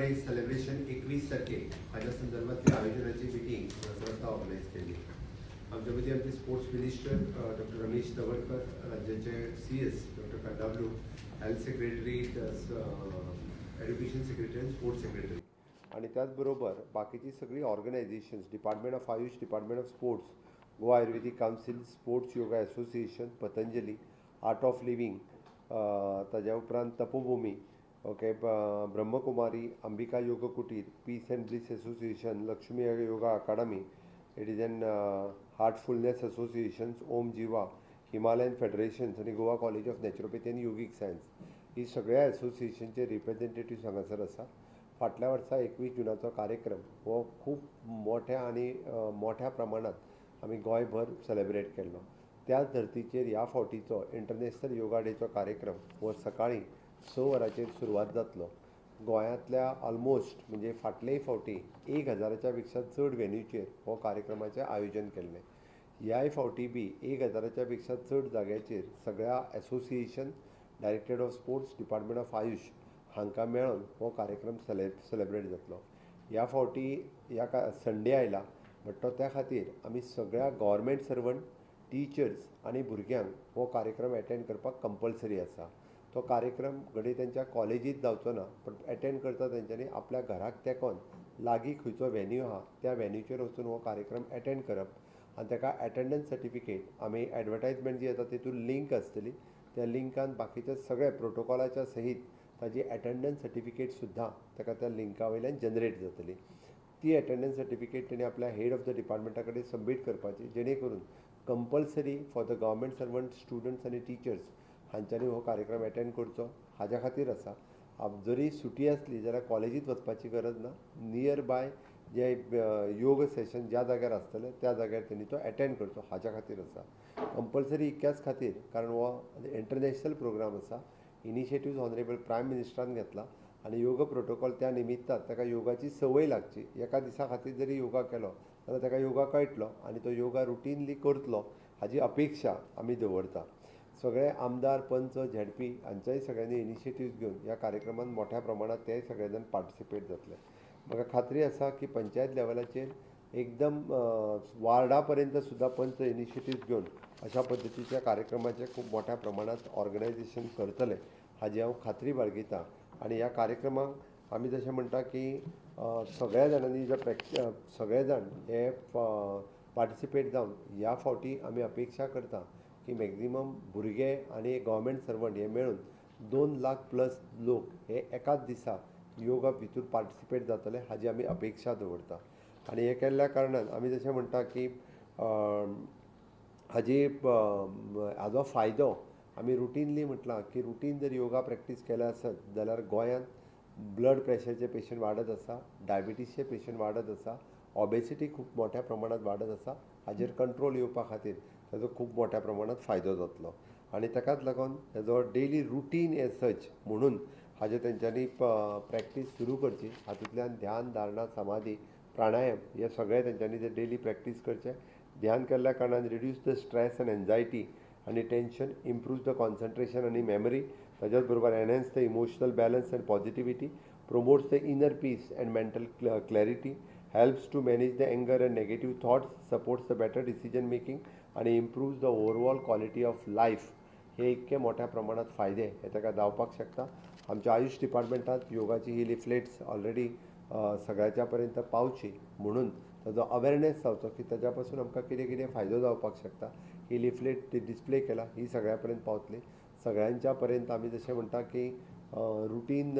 Sunrise celebration 21 तारखेक हाच्या संदर्भातली आयोजनाची मिटींग संस्था ऑर्गनायज केली. आमच्या मदीं आमचे sports minister doctor Ramesh Tawadkar, राज्याचे CS doctor Kandavelu, health secretary, education secretary आणि स्पोर्ट्स सेक्रेटरी, आणि त्याचबरोबर बाकीची सगळी organisations, department of Ayush, department of sports, Goa Ayurvedic council, sports yoga association, Patanjali, art of living, ताज्या उपरांत Tapobhumi, okay, Brahmakumari, Ambika Yog Kutir, peace and bliss association, Lakshmi yoga academy, it is an heartfulness associations, Om Jiva, Himalayan federations आणि Goa college of naturopathy आनी योगीक science, ही सगळ्या एसोसिएशनचे representative हांगासर आसा. फाटल्या वर्सा 21 जूनाचो कार्यक्रम हो खूब मोठ्या प्रमाणात आमी गोंयभर सेलिब्रेट केल्लो. त्याच धर्तीचेर ह्या फावटीचो इंटरनॅशनल योगा डेचो कार्यक्रम हो सकाळीं 6 वरांचेर सुरवात जातलो. गोंयांतल्या ऑलमोस्ट म्हणजे फाटलेय फावटी 1000च्या पेक्षा चड वेन्यूचेर हो कार्यक्रमाचें आयोजन केल्लें. ह्याय फावटी बी 1000च्या पेक्षा चड जाग्याचेर सगळ्या association, directorate of sports, department of Ayush हांकां मेळून हो कार्यक्रम सेलिब्रेट जातलो. ह्या फावटी संडे आयला, बट तो त्या खातीर आमी सगळ्या गव्हर्मेंट सर्वंट, टिचर्स आनी भुरग्यांक हो कार्यक्रम एटेंड करपाक कंपल्सरी आसा. तो कार्यक्रम घडी तेंच्या कॉलेजीत जावचो ना, पण एटेंड करता तेंच्यांनी आपल्या घराक तेंकोन लागीं खंयचो वेन्यू आहा त्या वेन्यूचेर वचून हो कार्यक्रम एटेंड करप आनी ताका एटेंडन्स सर्टिफिकेट आमी एडवर्टायजमेंट जी येता तितून लिंक आसतली, त्या लिंकान बाकीचे सगळे प्रोटोकॉलाच्या सहीत ताजी एटेंडन्स सर्टिफिकेट सुद्दां ताका त्या लिंका वयल्यान जनरेट जातली. ती एटेंडन्स सर्टिफिकेट तेणी आपल्या हेड ऑफ द डिपार्टमेंटा कडेन सबमीट करपाची, जेणे करून compulsory for the government servant, students आनी टिचर्स हांच्यांनी हो कार्यक्रम एटेंड करचो हाज्या खातीर आसा. जरी सुटी आसली जाल्यार कॉलेजीत वचपाची गरज ना. नियर बाय जे योग सेशन ज्या जाग्यार आसतले त्या जाग्यार तेणी तो एटेंड करचो हाज्या खातीर आसा. कंपल्सरी इतक्याच खातीर कारण हो इंटरनॅशनल प्रोग्राम आसा. इनिशिएटीव्ह ऑनरेबल प्रायम मिनिस्टरान घेतला आनी योग प्रोटोकॉल त्या निमित्तान ताका योगाची संवय लागची. एका दिसा खातीर जरी योगा केलो जाल्यार ताका योगा कळटलो आनी तो योगा रुटीनली करतलो हाजी अपेक्षा आमी दवरता. सगळे आमदार, पंच, झेडपी हांच्याय सगळ्यांनी इनिशिएटीव्ह घेवन ह्या कार्यक्रमात मोठ्या प्रमाणात ते सगळे जाण पार्टिसिपेट जातले. म्हाका खात्री आसा की पंचायत लेवलाचेर एकदम वार्डा पर्यंत सुद्दां पंच इनिशिएटीव्ह घेवन अशा पद्दतीच्या कार्यक्रमाचे खूब मोठ्या प्रमाणात ऑर्गनायझेशन करतले हाजी हांव खात्री बाळगितां. आनी ह्या कार्यक्रमाक आमी जशें म्हणटा की सगळ्या जाणांनी सगळे जाण हे पार्टिसिपेट जावन ह्या फावटी आमी अपेक्षा करता की मॅक्झिमम भुरगे आनी गव्हर्मेंट सर्वंट हे मेळून 2 लाख प्लस लोक हे एकाच दिसा योगा भितूर पार्टिसिपेट जातले हाजी आमी अपेक्षा दवरता. आनी हे केल्ल्या कारणान आमी जशें म्हणटा की हाजो फायदो आमी रुटीनली म्हटलां की रुटीन जर योगा प्रॅक्टीस केले आसत जाल्यार गोंयांत ब्लड प्रेशरचे पेशंट वाडत आसा, डायबिटीसचे पेशंट वाडत आसा, ऑबेसिटी खूब मोठ्या प्रमाणात वाडत आसा. हाजेर कंट्रोल येवपा खातीर ताजो खूब मोठ्या प्रमाणात फायदो जातलो. आनी ताकाच लागून हेजो डेली रुटीन एज सच म्हणून हाजे तेंच्यांनी प्रॅक्टीस सुरू करची. हातूंतल्यान ध्यान, धारणा, समाधी, प्राणायाम हे सगळे तेंच्यांनी जे डेली प्रॅक्टीस करचे. ध्यान केल्ल्या कारणान reduce the stress and anxiety आनी टेन्शन, इम्प्रूव्ज द कॉन्सन्ट्रेशन आनी मेमरी, ताच्याच बरोबर enhance the emotional balance and positivity, promotes the inner peace and mental clarity, helps to manage the anger and negative thoughts, supports the better decision making आणि improves the overall quality of life. हे इतके मोठ्या प्रमाणात फायदे हे ताका जावपाक शकता. आमच्या आयुष डिपार्टमेंटात योगाची ही लिफलेट्स ऑलरेडी सगळ्याच्या पर्यंत पावची म्हणून ताजो अवेरनेस जावचो की ताच्या पासून आमकां कितें कितें फायदो जावपाक शकता. ही लिफलेट डिस्प्ले केला, ही सगळ्या पर्यंत पावतली. सगळ्यांच्या पर्यंत आमी जशें म्हणटा की रुटीन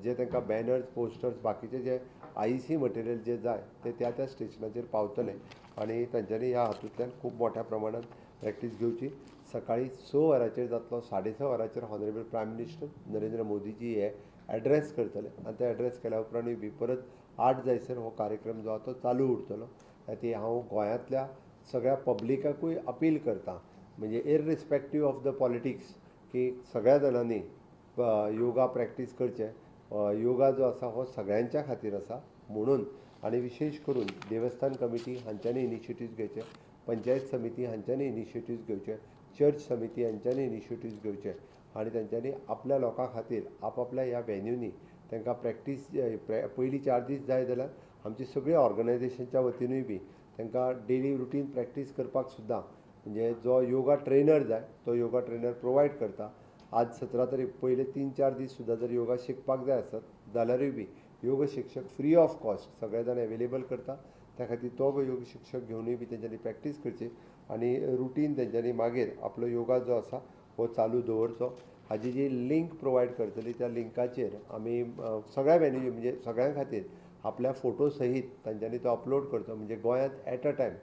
जे तांकां बॅनर्स, पोस्टर्स, बाकीचे जे IEC मटेरियल जे जाय ते त्या स्टेशनाचेर पावतले आनी तांच्यांनी ह्या हातूंतल्यान खूब मोठ्या प्रमाणात प्रॅक्टीस घेवची. सकाळीं 6 वरांचेर जातलो. 6:30 वरांचेर honourable prime minister Narendra Modi ji हे एड्रेस करतले आनी ते एड्रेस केल्या उपरांत बी परत 8 जायसर हो कार्यक्रम जो आहा तो चालू उरतलो. ती हांव गोंयांतल्या सगळ्या पब्लिकाकूय अपील करता, म्हणजे इररिस्पेक्टीव ऑफ द पॉलिटिक्स, की सगळ्या जाणांनी योगा प्रॅक्टीस करचे. योगा जो आसा हो सगळ्यांच्या खातीर आसा म्हणून आनी विशेश करून देवस्थान कमिटी हांच्यांनी इनिशिएटीव्ह घेवचे, पंचायत समिती हांच्यांनी इनिशिएटीव्ह घेवचे, चर्च समिती हांच्यांनी इनिशिएटीव्ह घेवचे आनी तांच्यांनी आपल्या लोकां खातीर आपआपल्या ह्या वेन्यूनी तांकां प्रॅक्टीस पयलीं 4 दीस जाय जाल्यार आमची सगळी ऑर्गनायझेशनच्या वतीनूय बी तांकां डेली रुटीन प्रॅक्टीस करपाक सुद्दां म्हणजे जो योगा ट्रेनर जाय तो योगा ट्रेनर प्रोवायड करता. आज 17 तारीख पयले 3-4 दीस सुद्दां जर योगा शिकपाक जाय आसत जाल्यारूय बी योग शिक्षक फ्री ऑफ कॉस्ट सगळे जाण अवेलेबल करता. त्या खातीर तो योग शिक्षक घेवनूय बी तेंच्यांनी प्रॅक्टीस करची आनी रुटीन तेंच्यांनी मागीर आपलो योगा जो आसा हो चालू दवरचो. हाजी जी लिंक प्रोवायड करतली त्या लिंकाचेर आमी सगळ्या म्हणजे सगळ्यां खातीर आपल्या फोटो सहीत तांच्यांनी तो अपलोड करचो. म्हणजे गोंयांत एट अ टायम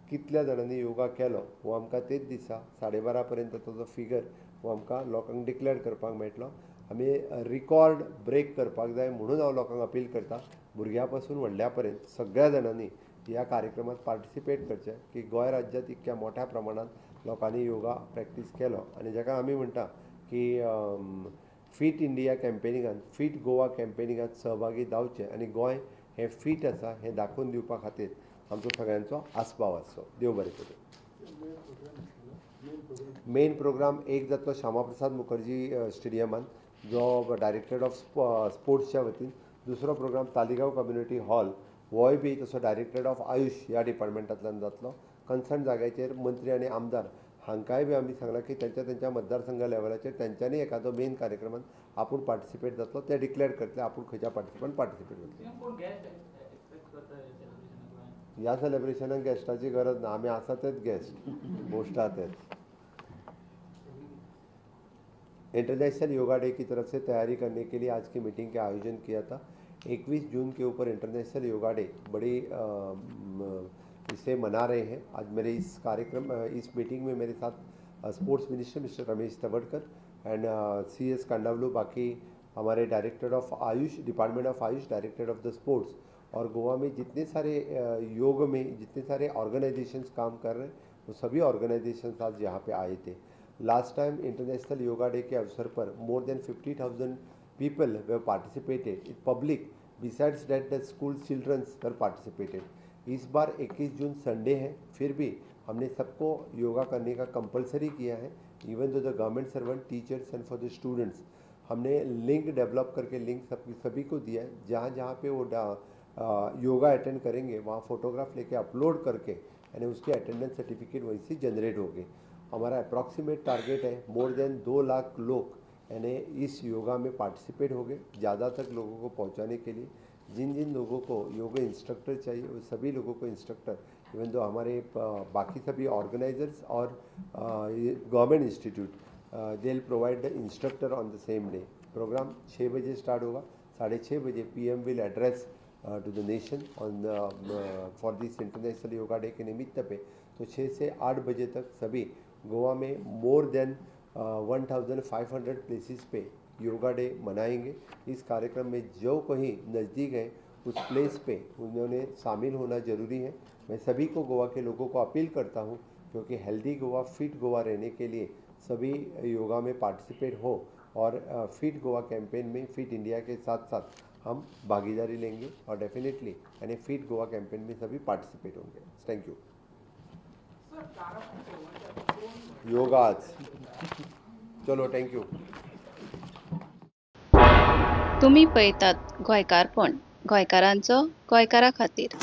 कितल्या जाणांनी योगा केलो हो आमकां तेच दिसा 12:30 पर्यंत ताचो फिगर हो आमकां लोकांक डिक्लेअर करपाक मेळटलो. आमी रिकॉर्ड ब्रेक करपाक जाय म्हणून हांव लोकांक अपील करता भुरग्यां पासून व्हडल्या पर्यंत सगळ्या जाणांनी ह्या कार्यक्रमात पार्टिसिपेट करचें की गोंय राज्यांत इतक्या मोठ्या प्रमाणांत लोकांनी योगा प्रॅक्टीस केलो आनी जाका आमी म्हणटा की फीट इंडिया कॅम्पेनिंगांत फीट गोवा कॅम्पेनिंगांत सहभागी जावचे आनी गोंय हें फीट आसा हें दाखोवन दिवपा खातीर आमचो सगळ्यांचो आस्पाव आसचो. देव बरें करूं. मेन प्रोग्राम एक जातलो श्यामाप्रसाद मुखर्जी स्टेडियमांत जो डायरेक्टर ऑफ स्पोर्ट्सच्या वतीन. दुसरो प्रोग्राम तालिगांव कम्युनिटी हॉल होय बी तसो डायरेक्टर ऑफ आयुष ह्या डिपार्टमेंटांतल्यान जातलो. कन्सर्न जाग्याचेर मंत्री आनी आमदार हांकांय बी आमी सांगलां की त्यांच्या मतदारसंघ लेवलाचेर त्यांच्यानी एखादो मेन कार्यक्रमांत आपूण पार्टिसिपेट जातलो ते डिक्लेअर करतले आपूण खंयच्या पार्टिसिपेट जातले. ह्या सेलिब्रेशनाक गेस्टाची गरज ना आमी आसा तेच गेस्ट मोस्ट आतेच. इंटरनेशनल योगा डे की तरफ से तैयारी करने के लिए आज की मीटिंग का आयोजन किया था. 21 जून के ऊपर इंटरनेशनल योगा डे बड़ी इसे मना रहे हैं. आज मेरे इस मीटिंग में मेरे साथ sports minister Mister Ramesh Tawadkar and CS Kandavelu, बाकी हमारे director of Ayush department of AYUSH, director of the sports और गोवा में जितने सारे योग में जितने सारे ऑर्गेनाइजेशंस काम कर रहे हैं वो सभी ऑर्गेनाइजेशंस आज यहाँ पे आए थे. Last time international yoga day के अवसर पर more than 50,000 people were participated in public. Besides that, the school children were participated. इस बार 21 जून संडे है, फिर भी हमने सबको योगा करने का कंपलसरी किया है. Even though the government servant, teachers and for the students हमने लिंक डेवलप करके लिंक सभी को दिया है. जहाँ जहाँ पे वो योगा अटेंड करेंगे वहाँ फ़ोटोग्राफ लेके अपलोड करके यानी उसके अटेंडेंस सर्टिफिकेट वहीं से जनरेट होंगे. हमारा अप्रॉक्सीमेट टारगेट है मोर देन 2 लाख लोग यानी इस योगा में पार्टिसिपेट हो गए. ज़्यादा तक लोगों को पहुंचाने के लिए जिन जिन लोगों को योगा इंस्ट्रक्टर चाहिए वो सभी लोगों को इंस्ट्रक्टर, इवन दो हमारे बाकी सभी ऑर्गेनाइजर्स और government institute they will provide the instructor on the same day. Programme 6 बजे स्टार्ट होगा. 6:30 बजे PM will address to the nation on for this international yoga day के निमित्त पे. तो 6 से 8 बजे तक सभी गोवा में मोर देन 1500 प्लेसेस पे योगा डे मनाएंगे. इस कार्यक्रम में जो कहीं नज़दीक है उस प्लेस पे उन्होंने शामिल होना ज़रूरी है. मैं सभी को गोवा के लोगों को अपील करता हूँ क्योंकि हेल्दी गोवा फिट गोवा रहने के लिए सभी योगा में पार्टिसिपेट हो और फिट गोवा कैंपेन में फिट इंडिया के साथ साथ हम भागीदारी लेंगे और डेफिनेटली यानी फिट गोवा कैंपेन में सभी पार्टिसिपेट होंगे. Thank you. योगा आज चलो थँक यू. तुम्ही पळयतात गोंयकारपण, गोंयकारांचो गोंयकारा खातीर.